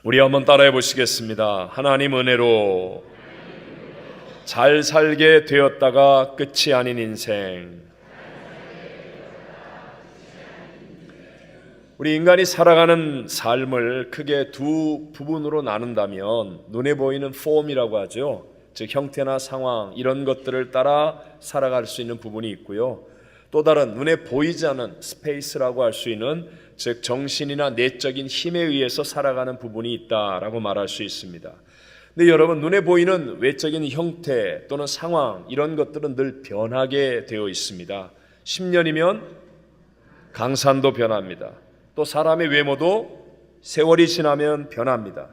우리 한번 따라해 보시겠습니다. 하나님 은혜로 잘 살게 되었다가 끝이 아닌 인생. 우리 인간이 살아가는 삶을 크게 두 부분으로 나눈다면 눈에 보이는 폼이라고 하죠. 즉 형태나 상황 이런 것들을 따라 살아갈 수 있는 부분이 있고요. 또 다른 눈에 보이지 않는 스페이스라고 할 수 있는 즉 정신이나 내적인 힘에 의해서 살아가는 부분이 있다라고 말할 수 있습니다. 근데 여러분, 눈에 보이는 외적인 형태 또는 상황 이런 것들은 늘 변하게 되어 있습니다. 10년이면 강산도 변합니다. 또 사람의 외모도 세월이 지나면 변합니다.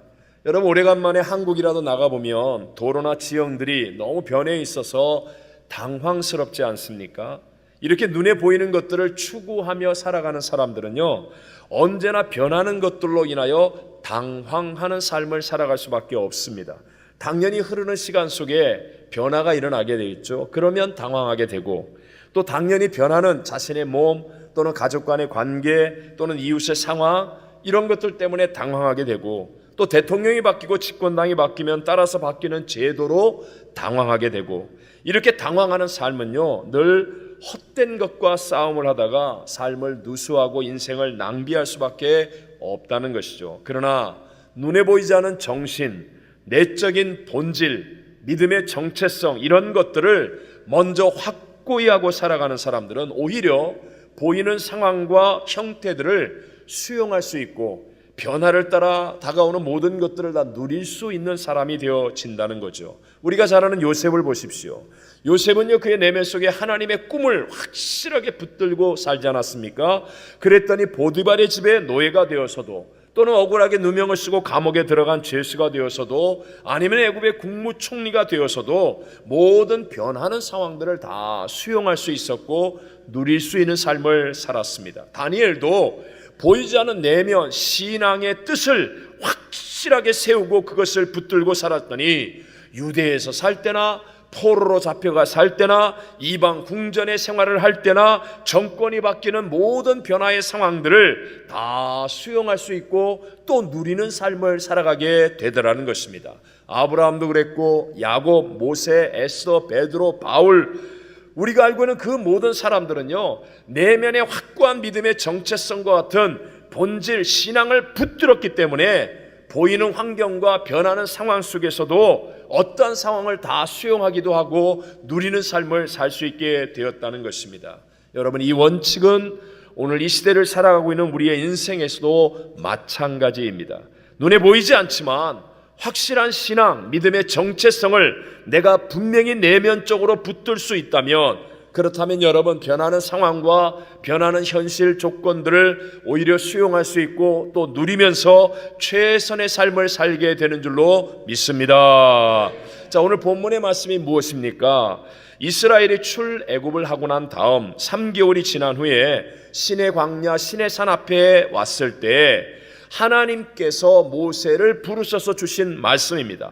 여러분, 오래간만에 한국이라도 나가보면 도로나 지형들이 너무 변해 있어서 당황스럽지 않습니까? 이렇게 눈에 보이는 것들을 추구하며 살아가는 사람들은요, 언제나 변하는 것들로 인하여 당황하는 삶을 살아갈 수밖에 없습니다. 당연히 흐르는 시간 속에 변화가 일어나게 돼 있죠. 그러면 당황하게 되고, 또 당연히 변하는 자신의 몸 또는 가족 간의 관계 또는 이웃의 상황 이런 것들 때문에 당황하게 되고, 또 대통령이 바뀌고 집권당이 바뀌면 따라서 바뀌는 제도로 당황하게 되고, 이렇게 당황하는 삶은요 늘 헛된 것과 싸움을 하다가 삶을 누수하고 인생을 낭비할 수밖에 없다는 것이죠. 그러나 눈에 보이지 않은 정신, 내적인 본질, 믿음의 정체성 이런 것들을 먼저 확고히 하고 살아가는 사람들은 오히려 보이는 상황과 형태들을 수용할 수 있고 변화를 따라 다가오는 모든 것들을 다 누릴 수 있는 사람이 되어진다는 거죠. 우리가 잘 아는 요셉을 보십시오. 요셉은요 그의 내면 속에 하나님의 꿈을 확실하게 붙들고 살지 않았습니까? 그랬더니 보디발의 집에 노예가 되어서도, 또는 억울하게 누명을 쓰고 감옥에 들어간 죄수가 되어서도, 아니면 애굽의 국무총리가 되어서도 모든 변하는 상황들을 다 수용할 수 있었고 누릴 수 있는 삶을 살았습니다. 다니엘도 보이지 않는 내면 신앙의 뜻을 확실하게 세우고 그것을 붙들고 살았더니 유대에서 살 때나 포로로 잡혀가 살 때나 이방 궁전의 생활을 할 때나 정권이 바뀌는 모든 변화의 상황들을 다 수용할 수 있고 또 누리는 삶을 살아가게 되더라는 것입니다. 아브라함도 그랬고 야곱, 모세, 에스더, 베드로, 바울, 우리가 알고 있는 그 모든 사람들은요 내면의 확고한 믿음의 정체성과 같은 본질 신앙을 붙들었기 때문에 보이는 환경과 변하는 상황 속에서도 어떤 상황을 다 수용하기도 하고 누리는 삶을 살 수 있게 되었다는 것입니다. 여러분, 이 원칙은 오늘 이 시대를 살아가고 있는 우리의 인생에서도 마찬가지입니다. 눈에 보이지 않지만 확실한 신앙, 믿음의 정체성을 내가 분명히 내면적으로 붙들 수 있다면, 그렇다면 여러분 변하는 상황과 변하는 현실 조건들을 오히려 수용할 수 있고 또 누리면서 최선의 삶을 살게 되는 줄로 믿습니다. 자, 오늘 본문의 말씀이 무엇입니까? 이스라엘이 출애굽을 하고 난 다음 3개월이 지난 후에 시내 광야 시내 산 앞에 왔을 때 하나님께서 모세를 부르셔서 주신 말씀입니다.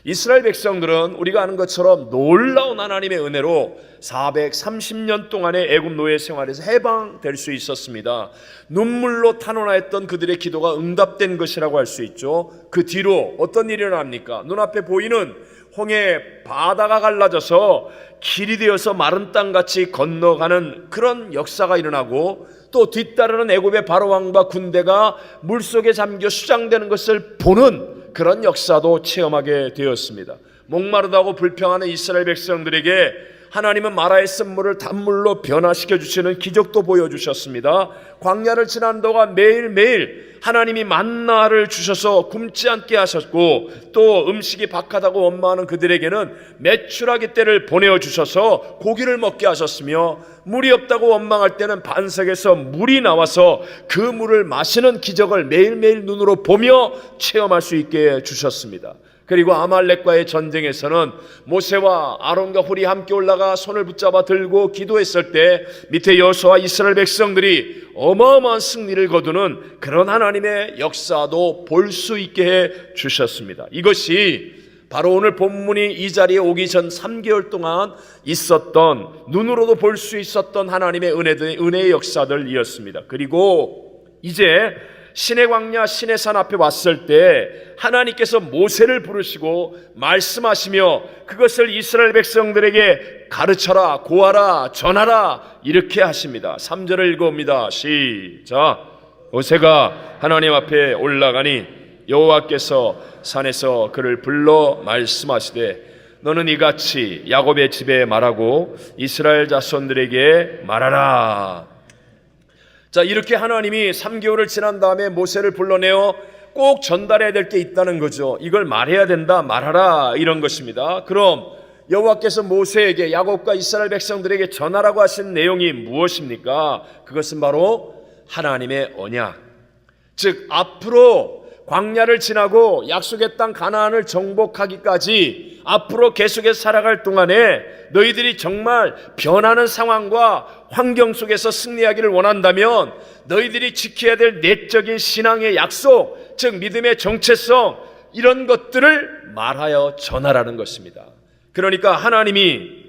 이스라엘 백성들은 우리가 아는 것처럼 놀라운 하나님의 은혜로 430년 동안의 애굽 노예 생활에서 해방될 수 있었습니다. 눈물로 탄원하였던 그들의 기도가 응답된 것이라고 할 수 있죠. 그 뒤로 어떤 일이 일어납니까? 눈앞에 보이는 홍해 바다가 갈라져서 길이 되어서 마른 땅같이 건너가는 그런 역사가 일어나고, 또 뒤따르는 애굽의 바로왕과 군대가 물속에 잠겨 수장되는 것을 보는 그런 역사도 체험하게 되었습니다. 목마르다고 불평하는 이스라엘 백성들에게 하나님은 마라의 쓴물을 단물로 변화시켜 주시는 기적도 보여주셨습니다. 광야를 지난 동안 매일매일 하나님이 만나를 주셔서 굶지 않게 하셨고, 또 음식이 박하다고 원망하는 그들에게는 메추라기 떼를 보내주셔서 고기를 먹게 하셨으며, 물이 없다고 원망할 때는 반석에서 물이 나와서 그 물을 마시는 기적을 매일매일 눈으로 보며 체험할 수 있게 해주셨습니다. 그리고 아말렉과의 전쟁에서는 모세와 아론과 훌이 함께 올라가 손을 붙잡아 들고 기도했을 때 밑에 여호수아와 이스라엘 백성들이 어마어마한 승리를 거두는 그런 하나님의 역사도 볼 수 있게 해 주셨습니다. 이것이 바로 오늘 본문이 이 자리에 오기 전 3개월 동안 있었던, 눈으로도 볼 수 있었던 하나님의 은혜의 역사들이었습니다. 그리고 이제 신의 광야 신의 산 앞에 왔을 때 하나님께서 모세를 부르시고 말씀하시며 그것을 이스라엘 백성들에게 가르쳐라, 고하라, 전하라 이렇게 하십니다. 3절을 읽어봅니다. 시작. 모세가 하나님 앞에 올라가니 여호와께서 산에서 그를 불러 말씀하시되 너는 이같이 야곱의 집에 말하고 이스라엘 자손들에게 말하라. 자, 이렇게 하나님이 3개월을 지난 다음에 모세를 불러내어 꼭 전달해야 될 게 있다는 거죠. 이걸 말해야 된다, 말하라 이런 것입니다. 그럼 여호와께서 모세에게 야곱과 이스라엘 백성들에게 전하라고 하신 내용이 무엇입니까? 그것은 바로 하나님의 언약, 즉 앞으로 광야를 지나고 약속의 땅 가나안을 정복하기까지 앞으로 계속해서 살아갈 동안에 너희들이 정말 변하는 상황과 환경 속에서 승리하기를 원한다면 너희들이 지켜야 될 내적인 신앙의 약속, 즉 믿음의 정체성, 이런 것들을 말하여 전하라는 것입니다. 그러니까 하나님이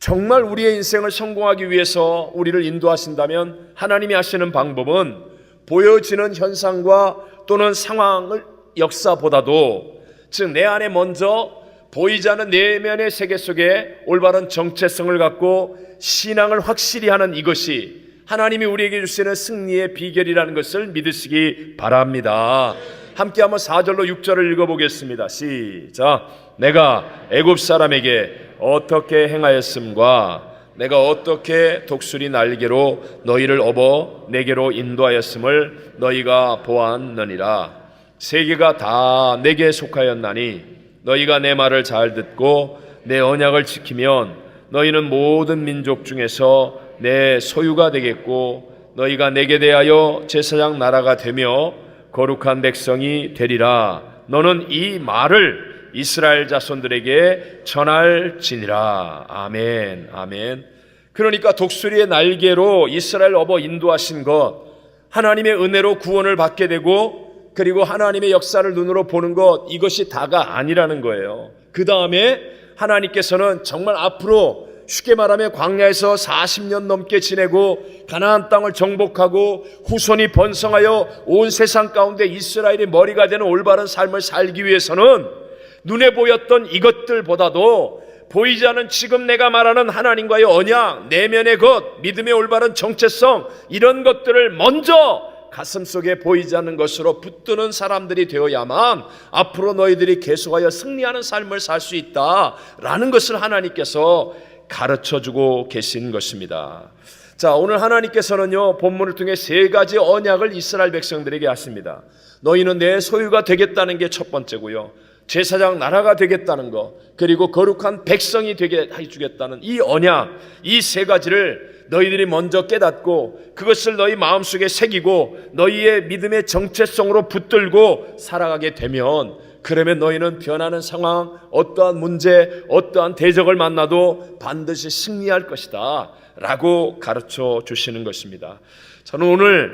정말 우리의 인생을 성공하기 위해서 우리를 인도하신다면 하나님이 하시는 방법은 보여지는 현상과 또는 상황을 역사보다도, 즉 내 안에 먼저 보이지 않는 내면의 세계 속에 올바른 정체성을 갖고 신앙을 확실히 하는 이것이 하나님이 우리에게 주시는 승리의 비결이라는 것을 믿으시기 바랍니다. 함께 한번 4절로 6절을 읽어보겠습니다. 시작. 내가 애굽 사람에게 어떻게 행하였음과 내가 어떻게 독수리 날개로 너희를 업어 내게로 인도하였음을 너희가 보았느니라. 세계가 다 내게 속하였나니 너희가 내 말을 잘 듣고 내 언약을 지키면 너희는 모든 민족 중에서 내 소유가 되겠고 너희가 내게 대하여 제사장 나라가 되며 거룩한 백성이 되리라. 너는 이 말을 이스라엘 자손들에게 전할지니라. 아멘, 아멘. 그러니까 독수리의 날개로 이스라엘 업어 인도하신 것, 하나님의 은혜로 구원을 받게 되고 그리고 하나님의 역사를 눈으로 보는 것, 이것이 다가 아니라는 거예요. 그 다음에 하나님께서는 정말 앞으로 쉽게 말하면 광야에서 40년 넘게 지내고 가나안 땅을 정복하고 후손이 번성하여 온 세상 가운데 이스라엘의 머리가 되는 올바른 삶을 살기 위해서는 눈에 보였던 이것들보다도 보이지 않은 지금 내가 말하는 하나님과의 언약, 내면의 것, 믿음의 올바른 정체성, 이런 것들을 먼저 가슴속에 보이지 않는 것으로 붙드는 사람들이 되어야만 앞으로 너희들이 계속하여 승리하는 삶을 살 수 있다라는 것을 하나님께서 가르쳐주고 계신 것입니다. 자, 오늘 하나님께서는요, 본문을 통해 3가지 언약을 이스라엘 백성들에게 하십니다. 너희는 내 소유가 되겠다는 게 첫 번째고요, 제사장 나라가 되겠다는 것, 그리고 거룩한 백성이 되게 해주겠다는 이 언약, 이 3가지를 너희들이 먼저 깨닫고 그것을 너희 마음속에 새기고 너희의 믿음의 정체성으로 붙들고 살아가게 되면, 그러면 너희는 변하는 상황, 어떠한 문제, 어떠한 대적을 만나도 반드시 승리할 것이다 라고 가르쳐 주시는 것입니다. 저는 오늘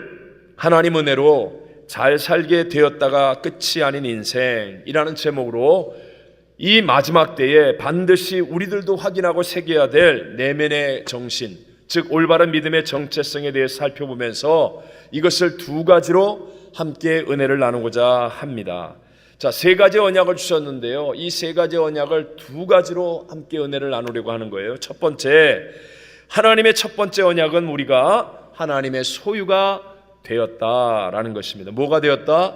하나님 은혜로 잘 살게 되었다가 끝이 아닌 인생이라는 제목으로 이 마지막 때에 반드시 우리들도 확인하고 새겨야 될 내면의 정신, 즉 올바른 믿음의 정체성에 대해 살펴보면서 이것을 2가지로 함께 은혜를 나누고자 합니다. 자, 3가지 언약을 주셨는데요, 이 3가지 언약을 2가지로 함께 은혜를 나누려고 하는 거예요. 첫 번째, 하나님의 첫 번째 언약은 우리가 하나님의 소유가 되었다라는 것입니다. 뭐가 되었다?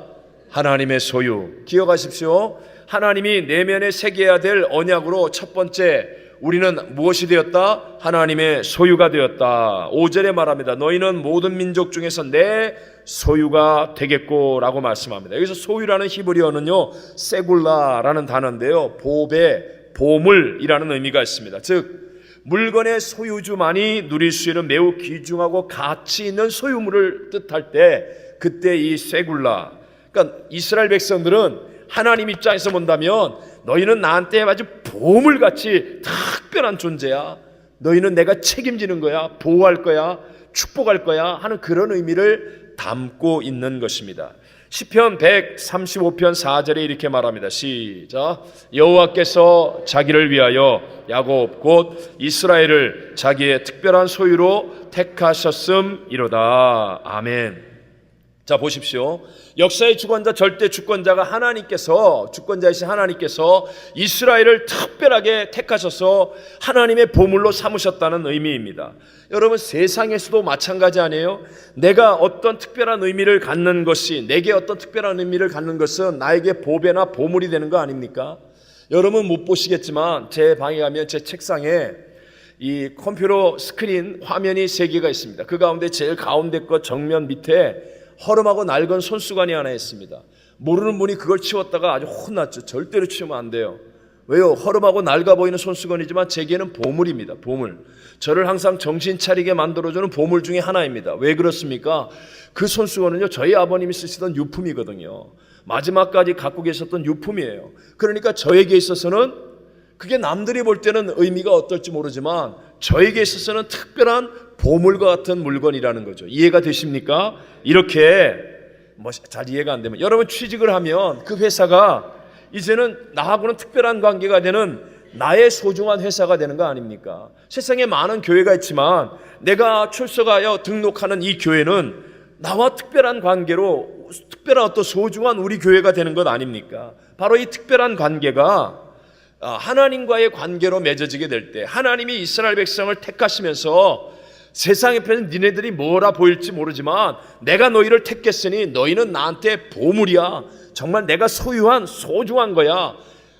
하나님의 소유. 기억하십시오. 하나님이 내면에 새겨야 될 언약으로 첫 번째, 우리는 무엇이 되었다? 하나님의 소유가 되었다. 5절에 말합니다. 너희는 모든 민족 중에서 내 소유가 되겠고 라고 말씀합니다. 여기서 소유라는 히브리어는요, 세굴라라는 단어인데요, 보배, 보물이라는 의미가 있습니다. 즉 물건의 소유주만이 누릴 수 있는 매우 귀중하고 가치 있는 소유물을 뜻할 때, 그때 이 세굴라, 그러니까 이스라엘 백성들은 하나님 입장에서 본다면 너희는 나한테 아주 보물같이 특별한 존재야, 너희는 내가 책임지는 거야, 보호할 거야, 축복할 거야 하는 그런 의미를 담고 있는 것입니다. 시편 135편 4절에 이렇게 말합니다. 시작. 여호와께서 자기를 위하여 야곱 곧 이스라엘을 자기의 특별한 소유로 택하셨음이로다. 아멘. 자, 보십시오. 역사의 주권자, 절대 주권자가 하나님께서, 주권자이신 하나님께서 이스라엘을 특별하게 택하셔서 하나님의 보물로 삼으셨다는 의미입니다. 여러분, 세상에서도 마찬가지 아니에요? 내가 어떤 특별한 의미를 갖는 것이, 내게 어떤 특별한 의미를 갖는 것은 나에게 보배나 보물이 되는 거 아닙니까? 여러분 못 보시겠지만 제 방에 가면 제 책상에 이 컴퓨터 스크린 화면이 3개가 있습니다. 그 가운데 제일 가운데 거 정면 밑에 허름하고 낡은 손수건이 하나 있습니다. 모르는 분이 그걸 치웠다가 아주 혼났죠. 절대로 치우면 안 돼요. 왜요? 허름하고 낡아 보이는 손수건이지만 제게는 보물입니다. 보물. 저를 항상 정신 차리게 만들어주는 보물 중에 하나입니다. 왜 그렇습니까? 그 손수건은요, 저희 아버님이 쓰시던 유품이거든요. 마지막까지 갖고 계셨던 유품이에요. 그러니까 저에게 있어서는 그게 남들이 볼 때는 의미가 어떨지 모르지만 저에게 있어서는 특별한 보물과 같은 물건이라는 거죠. 이해가 되십니까? 이렇게 잘 이해가 안 되면 여러분 취직을 하면 그 회사가 이제는 나하고는 특별한 관계가 되는 나의 소중한 회사가 되는 거 아닙니까? 세상에 많은 교회가 있지만 내가 출석하여 등록하는 이 교회는 나와 특별한 관계로 특별한 어떤 소중한 우리 교회가 되는 것 아닙니까? 바로 이 특별한 관계가 하나님과의 관계로 맺어지게 될 때 하나님이 이스라엘 백성을 택하시면서 세상 옆에는 니네들이 뭐라 보일지 모르지만 내가 너희를 택했으니 너희는 나한테 보물이야. 정말 내가 소유한 소중한 거야.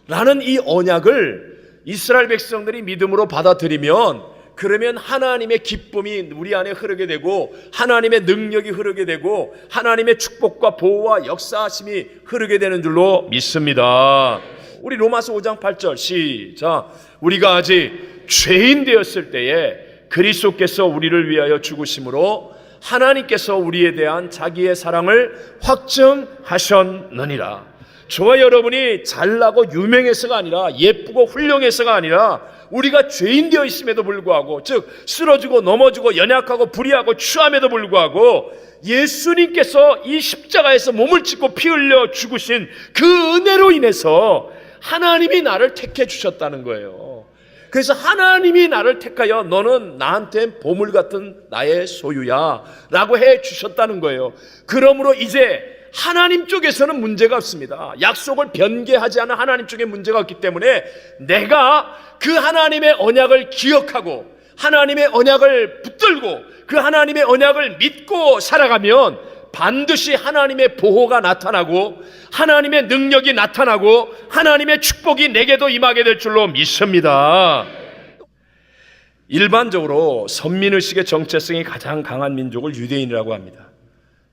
라는 이 언약을 이스라엘 백성들이 믿음으로 받아들이면 그러면 하나님의 기쁨이 우리 안에 흐르게 되고 하나님의 능력이 흐르게 되고 하나님의 축복과 보호와 역사하심이 흐르게 되는 줄로 믿습니다. 우리 로마서 5장 8절 시작. 우리가 아직 죄인 되었을 때에 그리스도께서 우리를 위하여 죽으심으로 하나님께서 우리에 대한 자기의 사랑을 확증하셨느니라. 저와 여러분이 잘나고 유명해서가 아니라 예쁘고 훌륭해서가 아니라 우리가 죄인 되어 있음에도 불구하고 즉 쓰러지고 넘어지고 연약하고 불의하고 추함에도 불구하고 예수님께서 이 십자가에서 몸을 찢고 피 흘려 죽으신 그 은혜로 인해서 하나님이 나를 택해 주셨다는 거예요. 그래서 하나님이 나를 택하여 너는 나한테 보물 같은 나의 소유야 라고 해 주셨다는 거예요. 그러므로 이제 하나님 쪽에서는 문제가 없습니다. 약속을 변개하지 않은 하나님 쪽에 문제가 없기 때문에 내가 그 하나님의 언약을 기억하고 하나님의 언약을 붙들고 그 하나님의 언약을 믿고 살아가면 반드시 하나님의 보호가 나타나고 하나님의 능력이 나타나고 하나님의 축복이 내게도 임하게 될 줄로 믿습니다. 일반적으로 선민의식의 정체성이 가장 강한 민족을 유대인이라고 합니다.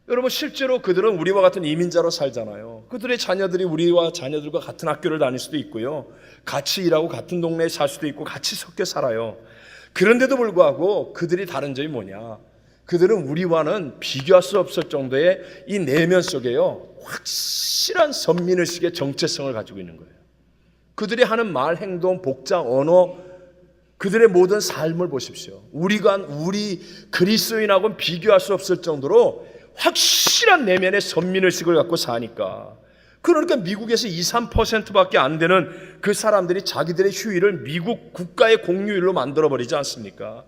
여러분 실제로 그들은 우리와 같은 이민자로 살잖아요. 그들의 자녀들이 우리와 자녀들과 같은 학교를 다닐 수도 있고요. 같이 일하고 같은 동네에 살 수도 있고 같이 섞여 살아요. 그런데도 불구하고 그들이 다른 점이 뭐냐? 그들은 우리와는 비교할 수 없을 정도의 이 내면 속에요 확실한 선민의식의 정체성을 가지고 있는 거예요. 그들이 하는 말, 행동, 복장, 언어, 그들의 모든 삶을 보십시오. 우리 그리스도인하고는 비교할 수 없을 정도로 확실한 내면의 선민의식을 갖고 사니까. 그러니까 미국에서 2~3%밖에 안 되는 그 사람들이 자기들의 휴일을 미국 국가의 공휴일로 만들어버리지 않습니까?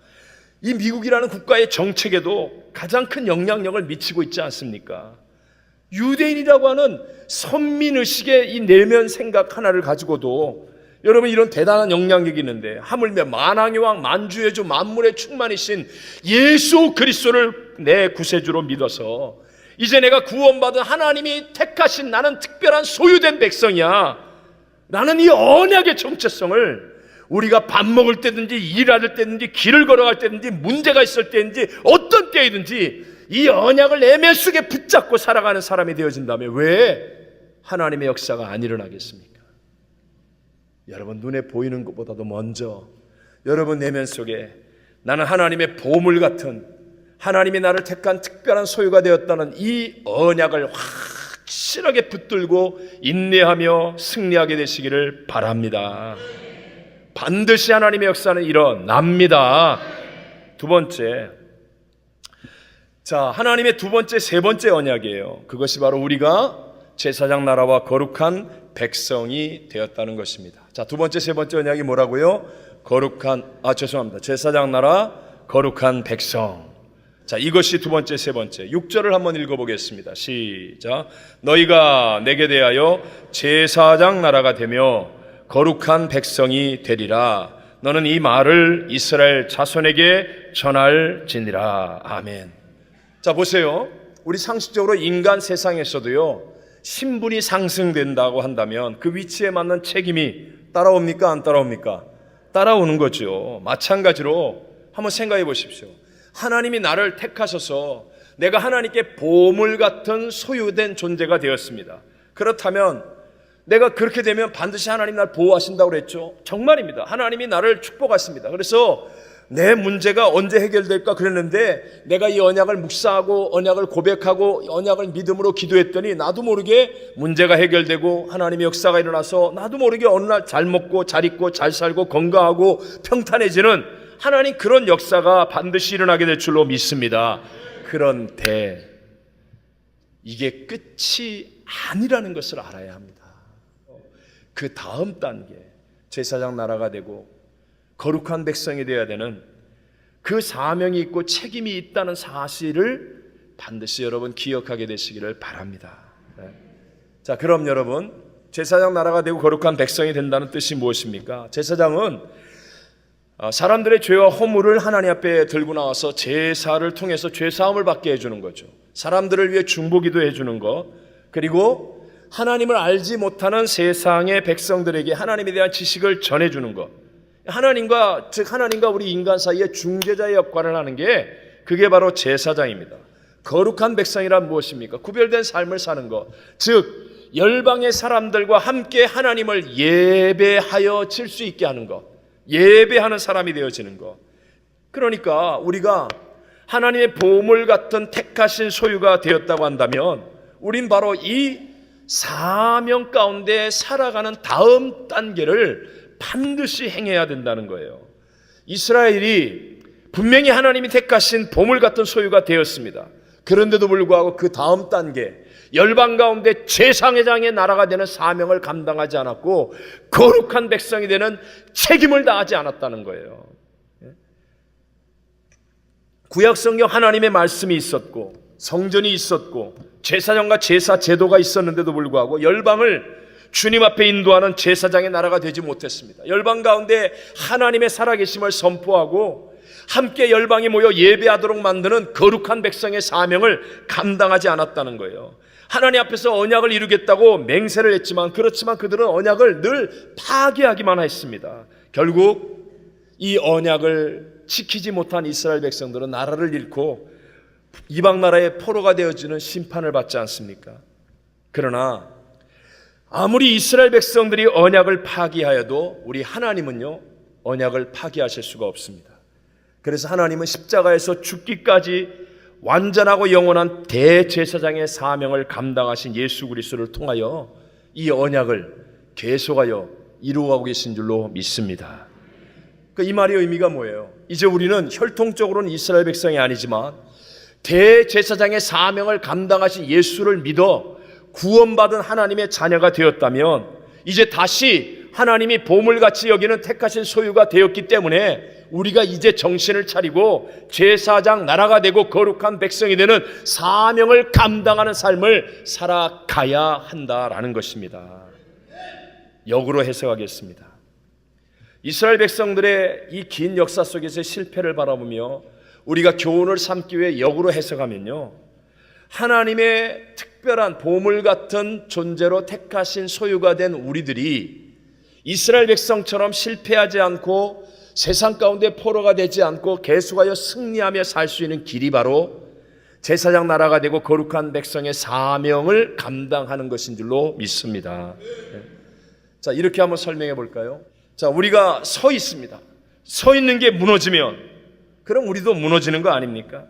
이 미국이라는 국가의 정책에도 가장 큰 영향력을 미치고 있지 않습니까? 유대인이라고 하는 선민의식의 이 내면 생각 하나를 가지고도 여러분 이런 대단한 영향력이 있는데 하물며 만왕의 왕 만주의 주 만물의 충만이신 예수 그리스도를 내 구세주로 믿어서 이제 내가 구원받은 하나님이 택하신 나는 특별한 소유된 백성이야 라는 이 언약의 정체성을 우리가 밥 먹을 때든지 일할 때든지 길을 걸어갈 때든지 문제가 있을 때든지 어떤 때이든지 이 언약을 내면 속에 붙잡고 살아가는 사람이 되어진다면 왜 하나님의 역사가 안 일어나겠습니까? 여러분 눈에 보이는 것보다도 먼저 여러분 내면 속에 나는 하나님의 보물 같은 하나님이 나를 택한 특별한 소유가 되었다는 이 언약을 확실하게 붙들고 인내하며 승리하게 되시기를 바랍니다. 반드시 하나님의 역사는 일어납니다. 두 번째, 자, 하나님의 두 번째, 세 번째 언약이에요. 그것이 바로 우리가 제사장 나라와 거룩한 백성이 되었다는 것입니다. 자, 두 번째, 세 번째 언약이 뭐라고요? 제사장 나라, 거룩한 백성. 자, 이것이 두 번째, 세 번째. 6절을 한번 읽어보겠습니다. 시작. 너희가 내게 대하여 제사장 나라가 되며 거룩한 백성이 되리라. 너는 이 말을 이스라엘 자손에게 전할지니라. 아멘. 자, 보세요. 우리 상식적으로 인간 세상에서도요, 신분이 상승된다고 한다면 그 위치에 맞는 책임이 따라옵니까? 안 따라옵니까? 따라오는 거죠. 마찬가지로 한번 생각해 보십시오. 하나님이 나를 택하셔서 내가 하나님께 보물 같은 소유된 존재가 되었습니다. 그렇다면 내가 그렇게 되면 반드시 하나님 날 보호하신다고 그랬죠. 정말입니다. 하나님이 나를 축복하십니다. 그래서 내 문제가 언제 해결될까 그랬는데 내가 이 언약을 묵상하고 언약을 고백하고 언약을 믿음으로 기도했더니 나도 모르게 문제가 해결되고 하나님의 역사가 일어나서 나도 모르게 어느 날 잘 먹고 잘 입고 잘 살고 건강하고 평탄해지는 하나님 그런 역사가 반드시 일어나게 될 줄로 믿습니다. 그런데 이게 끝이 아니라는 것을 알아야 합니다. 그 다음 단계, 제사장 나라가 되고 거룩한 백성이 되어야 되는 그 사명이 있고 책임이 있다는 사실을 반드시 여러분 기억하게 되시기를 바랍니다. 자, 그럼 여러분, 제사장 나라가 되고 거룩한 백성이 된다는 뜻이 무엇입니까? 제사장은 사람들의 죄와 허물을 하나님 앞에 들고 나와서 제사를 통해서 죄사함을 받게 해주는 거죠. 사람들을 위해 중보기도 해주는 것, 그리고 하나님을 알지 못하는 세상의 백성들에게 하나님에 대한 지식을 전해주는 것, 하나님과 우리 인간 사이에 중재자의 역할을 하는 게 그게 바로 제사장입니다. 거룩한 백성이란 무엇입니까? 구별된 삶을 사는 것, 즉 열방의 사람들과 함께 하나님을 예배하여 질 수 있게 하는 것, 예배하는 사람이 되어지는 것. 그러니까 우리가 하나님의 보물 같은 택하신 소유가 되었다고 한다면 우린 바로 이 사명 가운데 살아가는 다음 단계를 반드시 행해야 된다는 거예요. 이스라엘이 분명히 하나님이 택하신 보물 같은 소유가 되었습니다. 그런데도 불구하고 그 다음 단계, 열방 가운데 제사장의 나라가 되는 사명을 감당하지 않았고 거룩한 백성이 되는 책임을 다하지 않았다는 거예요. 구약 성경 하나님의 말씀이 있었고 성전이 있었고 제사장과 제사 제도가 있었는데도 불구하고 열방을 주님 앞에 인도하는 제사장의 나라가 되지 못했습니다. 열방 가운데 하나님의 살아계심을 선포하고 함께 열방이 모여 예배하도록 만드는 거룩한 백성의 사명을 감당하지 않았다는 거예요. 하나님 앞에서 언약을 이루겠다고 맹세를 했지만 그렇지만 그들은 언약을 늘 파괴하기만 했습니다. 결국 이 언약을 지키지 못한 이스라엘 백성들은 나라를 잃고 이방 나라의 포로가 되어지는 심판을 받지 않습니까? 그러나 아무리 이스라엘 백성들이 언약을 파기하여도 우리 하나님은요 언약을 파기하실 수가 없습니다. 그래서 하나님은 십자가에서 죽기까지 완전하고 영원한 대제사장의 사명을 감당하신 예수 그리스도를 통하여 이 언약을 계속하여 이루어가고 계신 줄로 믿습니다. 이 말의 의미가 뭐예요? 이제 우리는 혈통적으로는 이스라엘 백성이 아니지만 대제사장의 사명을 감당하신 예수를 믿어 구원받은 하나님의 자녀가 되었다면 이제 다시 하나님이 보물같이 여기는 택하신 소유가 되었기 때문에 우리가 이제 정신을 차리고 제사장 나라가 되고 거룩한 백성이 되는 사명을 감당하는 삶을 살아가야 한다라는 것입니다. 역으로 해석하겠습니다. 이스라엘 백성들의 이 긴 역사 속에서의 실패를 바라보며 우리가 교훈을 삼기 위해 역으로 해석하면요, 하나님의 특별한 보물 같은 존재로 택하신 소유가 된 우리들이 이스라엘 백성처럼 실패하지 않고 세상 가운데 포로가 되지 않고 계속하여 승리하며 살 수 있는 길이 바로 제사장 나라가 되고 거룩한 백성의 사명을 감당하는 것인 줄로 믿습니다. 자, 이렇게 한번 설명해 볼까요? 자, 우리가 서 있습니다. 서 있는 게 무너지면 그럼 우리도 무너지는 거 아닙니까?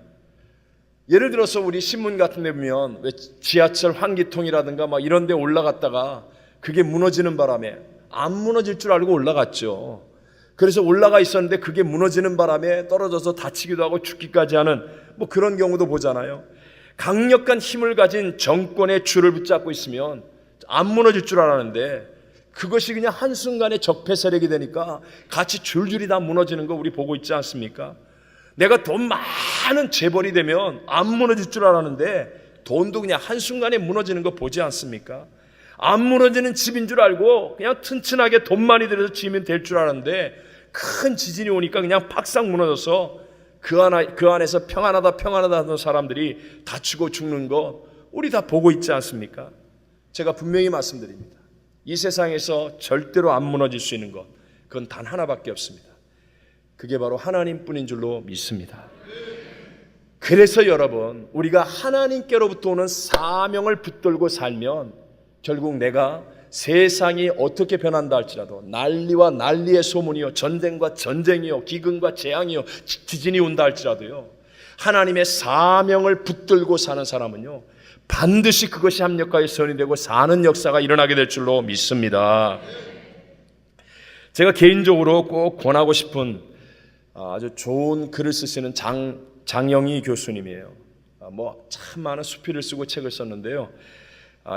예를 들어서 우리 신문 같은 데 보면 왜 지하철 환기통이라든가 막 이런 데 올라갔다가 그게 무너지는 바람에 안 무너질 줄 알고 올라갔죠. 그래서 올라가 있었는데 그게 무너지는 바람에 떨어져서 다치기도 하고 죽기까지 하는 뭐 그런 경우도 보잖아요. 강력한 힘을 가진 정권의 줄을 붙잡고 있으면 안 무너질 줄 알았는데 그것이 그냥 한순간에 적폐 세력이 되니까 같이 줄줄이 다 무너지는 거 우리 보고 있지 않습니까? 내가 돈 많은 재벌이 되면 안 무너질 줄 알았는데 돈도 그냥 한순간에 무너지는 거 보지 않습니까? 안 무너지는 집인 줄 알고 그냥 튼튼하게 돈 많이 들여서 지으면 될 줄 알았는데 큰 지진이 오니까 그냥 팍싹 무너져서 그 안에서 평안하다 하던 사람들이 다치고 죽는 거 우리 다 보고 있지 않습니까? 제가 분명히 말씀드립니다. 이 세상에서 절대로 안 무너질 수 있는 것, 그건 단 하나밖에 없습니다. 그게 바로 하나님뿐인 줄로 믿습니다. 그래서 여러분, 우리가 하나님께로부터 오는 사명을 붙들고 살면 결국 내가 세상이 어떻게 변한다 할지라도 난리와 난리의 소문이요, 전쟁과 전쟁이요, 기근과 재앙이요, 지진이 온다 할지라도요, 하나님의 사명을 붙들고 사는 사람은요 반드시 그것이 합력하여 선이 되고 사는 역사가 일어나게 될 줄로 믿습니다. 제가 개인적으로 꼭 권하고 싶은 아주 좋은 글을 쓰시는 장영희 교수님이에요. 뭐 참 많은 수필을 쓰고 책을 썼는데요.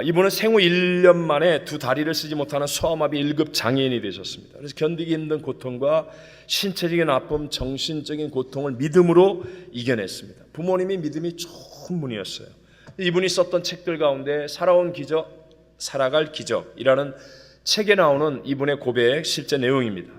이분은 생후 1년 만에 두 다리를 쓰지 못하는 소아마비 1급 장애인이 되셨습니다. 그래서 견디기 힘든 고통과 신체적인 아픔, 정신적인 고통을 믿음으로 이겨냈습니다. 부모님이 믿음이 좋은 분이었어요. 이분이 썼던 책들 가운데 살아온 기적, 살아갈 기적이라는 책에 나오는 이분의 고백 실제 내용입니다.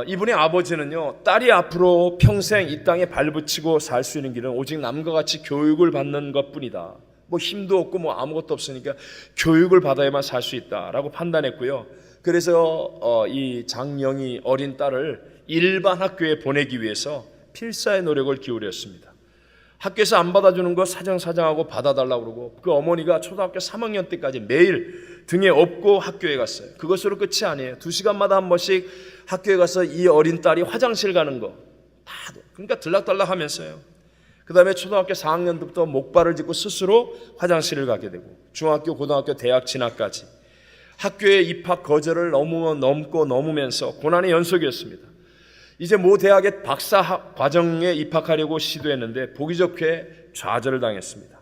이분의 아버지는요, 딸이 앞으로 평생 이 땅에 발붙이고 살 수 있는 길은 오직 남과 같이 교육을 받는 것뿐이다. 뭐 힘도 없고 뭐 아무것도 없으니까 교육을 받아야만 살 수 있다라고 판단했고요. 그래서 이 장영희 어린 딸을 일반 학교에 보내기 위해서 필사의 노력을 기울였습니다. 학교에서 안 받아주는 거 사정사정하고 받아달라고 그러고 그 어머니가 초등학교 3학년 때까지 매일 등에 업고 학교에 갔어요. 그것으로 끝이 아니에요. 2시간마다 한 번씩 학교에 가서 이 어린 딸이 화장실 가는 거 다, 그러니까 들락달락 하면서요. 그 다음에 초등학교 4학년 때부터 목발을 짚고 스스로 화장실을 가게 되고 중학교, 고등학교, 대학 진학까지 학교의 입학 거절을 넘으면서 고난의 연속이었습니다. 이제 모 대학의 박사 과정에 입학하려고 시도했는데 보기 좋게 좌절을 당했습니다.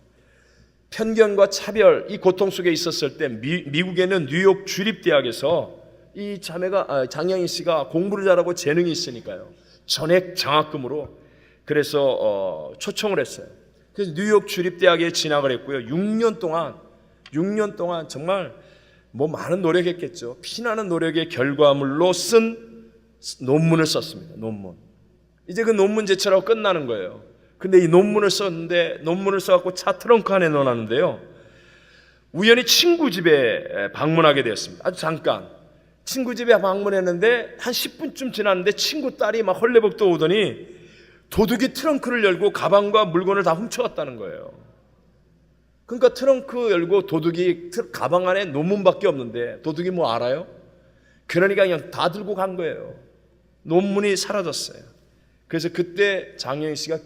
편견과 차별, 이 고통 속에 있었을 때 미국에는 뉴욕 주립대학에서 이 장영희 씨가 공부를 잘하고 재능이 있으니까요, 전액 장학금으로 그래서 초청을 했어요. 그래서 뉴욕 주립대학에 진학을 했고요. 6년 동안 정말 뭐 많은 노력했겠죠. 피나는 노력의 결과물로 쓴 논문을 썼습니다. 논문. 이제 그 논문 제출하고 끝나는 거예요. 근데 이 논문을 썼는데 논문을 써갖고 차 트렁크 안에 넣어놨는데요. 우연히 친구 집에 방문하게 되었습니다. 아주 잠깐. 친구 집에 방문했는데 한 10분쯤 지났는데 친구 딸이 막 헐레벌떡 오더니 도둑이 트렁크를 열고 가방과 물건을 다 훔쳐갔다는 거예요. 그러니까 트렁크 열고 도둑이 가방 안에 논문밖에 없는데 도둑이 뭐 알아요? 그러니까 그냥 다 들고 간 거예요. 논문이 사라졌어요. 그래서 그때 장영희 씨가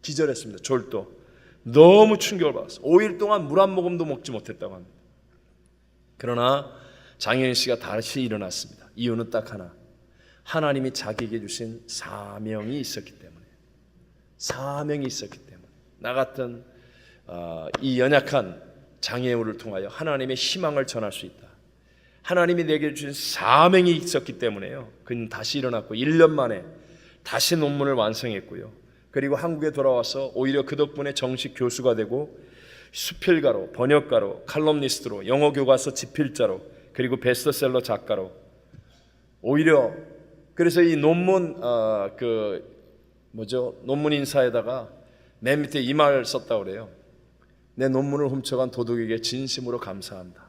기절했습니다. 졸도. 너무 충격을 받았어요. 5일 동안 물 한 모금도 먹지 못했다고 합니다. 그러나 장영희 씨가 다시 일어났습니다. 이유는 딱 하나. 하나님이 자기에게 주신 사명이 있었기 때문에. 사명이 있었기 때문에. 나 같은 이 연약한 장애우를 통하여 하나님의 희망을 전할 수 있다. 하나님이 내게 주신 사명이 있었기 때문에요. 그는 다시 일어났고 1년 만에 다시 논문을 완성했고요. 그리고 한국에 돌아와서 오히려 그 덕분에 정식 교수가 되고 수필가로, 번역가로, 칼럼니스트로, 영어 교과서 집필자로, 그리고 베스트셀러 작가로 오히려 그래서 이 논문 논문 인사에다가 맨 밑에 이 말 썼다고 그래요. 내 논문을 훔쳐간 도둑에게 진심으로 감사한다.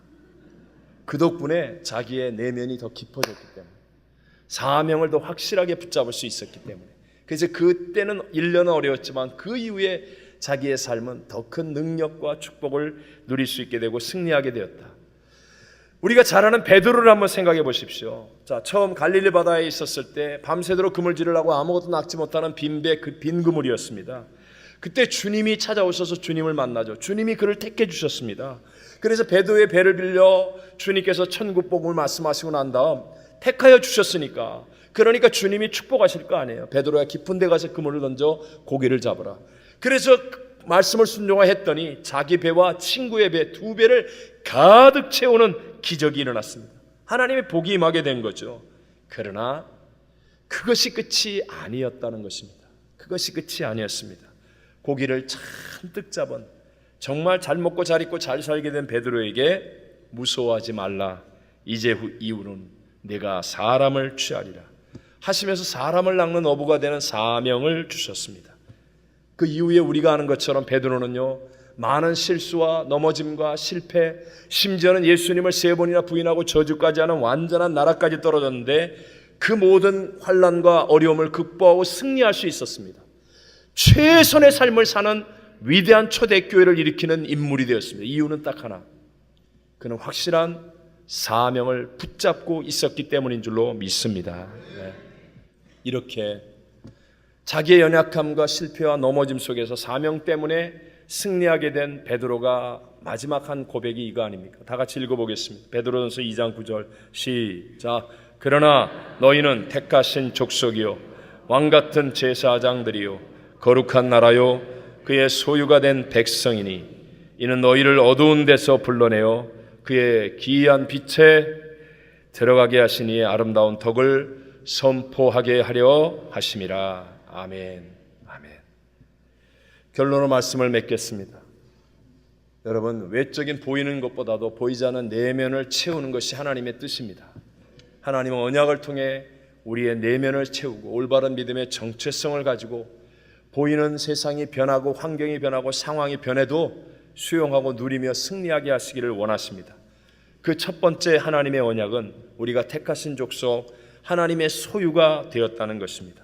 그 덕분에 자기의 내면이 더 깊어졌기 때문에 사명을 더 확실하게 붙잡을 수 있었기 때문에 그래서 그때는 1년은 어려웠지만 그 이후에 자기의 삶은 더 큰 능력과 축복을 누릴 수 있게 되고 승리하게 되었다. 우리가 잘 아는 베드로를 한번 생각해 보십시오. 자, 처음 갈릴리 바다에 있었을 때 밤새도록 그물질을 아무것도 낚지 못하는 빈 그물이었습니다. 그때 주님이 찾아오셔서 주님을 만나죠. 주님이 그를 택해 주셨습니다. 그래서 베드로의 배를 빌려 주님께서 천국복음을 말씀하시고 난 다음 택하여 주셨으니까 그러니까 주님이 축복하실 거 아니에요. 베드로야 깊은 데 가서 그물을 던져 고기를 잡으라. 그래서 말씀을 순종하였더니 자기 배와 친구의 배 두 배를 가득 채우는 기적이 일어났습니다. 하나님의 복이 임하게 된 거죠. 그러나 그것이 끝이 아니었다는 것입니다. 그것이 끝이 아니었습니다. 고기를 잔뜩 잡은 정말 잘 먹고 잘 입고 잘 살게 된 베드로에게 무서워하지 말라. 이제 이후로는 내가 사람을 취하리라 하시면서 사람을 낚는 어부가 되는 사명을 주셨습니다. 그 이후에 우리가 아는 것처럼 베드로는요, 많은 실수와 넘어짐과 실패, 심지어는 예수님을 3번이나 부인하고 저주까지 하는 완전한 나라까지 떨어졌는데 그 모든 환난과 어려움을 극복하고 승리할 수 있었습니다. 최선의 삶을 사는 위대한 초대교회를 일으키는 인물이 되었습니다. 이유는 딱 하나, 그는 확실한 사명을 붙잡고 있었기 때문인 줄로 믿습니다. 네. 이렇게 자기의 연약함과 실패와 넘어짐 속에서 사명 때문에 승리하게 된 베드로가 마지막 한 고백이 이거 아닙니까? 다 같이 읽어보겠습니다. 베드로전서 2장 9절 시작. 그러나 너희는 택하신 족속이요 왕같은 제사장들이요 거룩한 나라요 그의 소유가 된 백성이니 이는 너희를 어두운 데서 불러내어 그의 기이한 빛에 들어가게 하시니 아름다운 덕을 선포하게 하려 하심이라. 아멘. 아멘. 결론으로 말씀을 맺겠습니다. 여러분, 외적인 보이는 것보다도 보이지 않는 내면을 채우는 것이 하나님의 뜻입니다. 하나님은 언약을 통해 우리의 내면을 채우고 올바른 믿음의 정체성을 가지고 보이는 세상이 변하고 환경이 변하고 상황이 변해도 수용하고 누리며 승리하게 하시기를 원하십니다. 그 첫 번째 하나님의 언약은 우리가 택하신 족속 하나님의 소유가 되었다는 것입니다.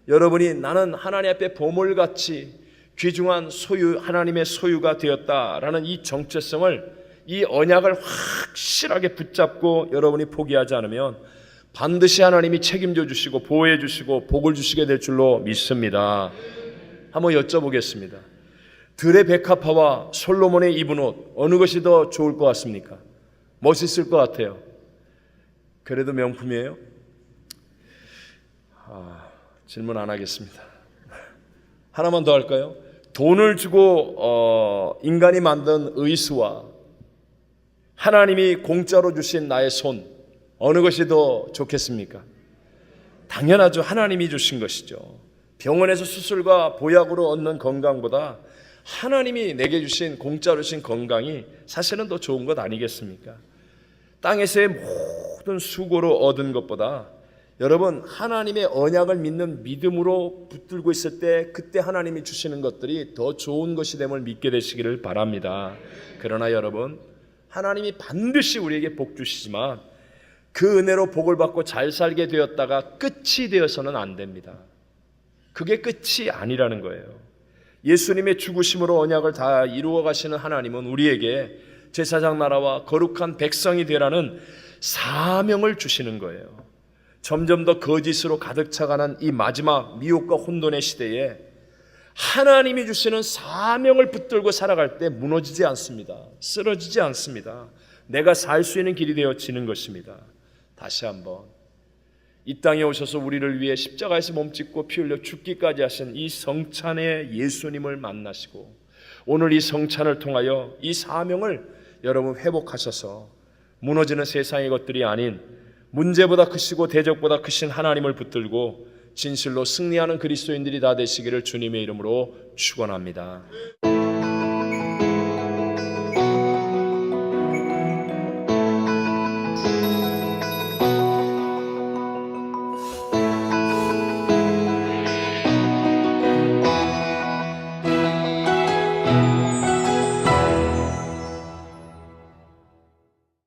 여러분이 나는 하나님 앞에 보물같이 귀중한 소유, 하나님의 소유가 되었다라는 이 정체성을, 이 언약을 확실하게 붙잡고 여러분이 포기하지 않으면 반드시 하나님이 책임져 주시고 보호해 주시고 복을 주시게 될 줄로 믿습니다. 한번 여쭤보겠습니다. 들의 백합화와 솔로몬의 입은 옷 어느 것이 더 좋을 것 같습니까? 멋있을 것 같아요. 그래도 명품이에요? 질문 안 하겠습니다. 하나만 더 할까요? 돈을 주고 인간이 만든 의수와 하나님이 공짜로 주신 나의 손 어느 것이 더 좋겠습니까? 당연하죠. 하나님이 주신 것이죠. 병원에서 수술과 보약으로 얻는 건강보다 하나님이 내게 주신 공짜로 주신 건강이 사실은 더 좋은 것 아니겠습니까? 땅에서의 모든 수고로 얻은 것보다 여러분 하나님의 언약을 믿는 믿음으로 붙들고 있을 때 그때 하나님이 주시는 것들이 더 좋은 것이 됨을 믿게 되시기를 바랍니다. 그러나 여러분 하나님이 반드시 우리에게 복 주시지만 그 은혜로 복을 받고 잘 살게 되었다가 끝이 되어서는 안 됩니다. 그게 끝이 아니라는 거예요. 예수님의 죽으심으로 언약을 다 이루어 가시는 하나님은 우리에게 제사장 나라와 거룩한 백성이 되라는 사명을 주시는 거예요. 점점 더 거짓으로 가득 차가는 이 마지막 미혹과 혼돈의 시대에 하나님이 주시는 사명을 붙들고 살아갈 때 무너지지 않습니다. 쓰러지지 않습니다. 내가 살 수 있는 길이 되어지는 것입니다. 다시 한번 이 땅에 오셔서 우리를 위해 십자가에서 몸짓고 피 흘려 죽기까지 하신 이 성찬의 예수님을 만나시고 오늘 이 성찬을 통하여 이 사명을 여러분 회복하셔서 무너지는 세상의 것들이 아닌 문제보다 크시고 대적보다 크신 하나님을 붙들고 진실로 승리하는 그리스도인들이 다 되시기를 주님의 이름으로 축원합니다.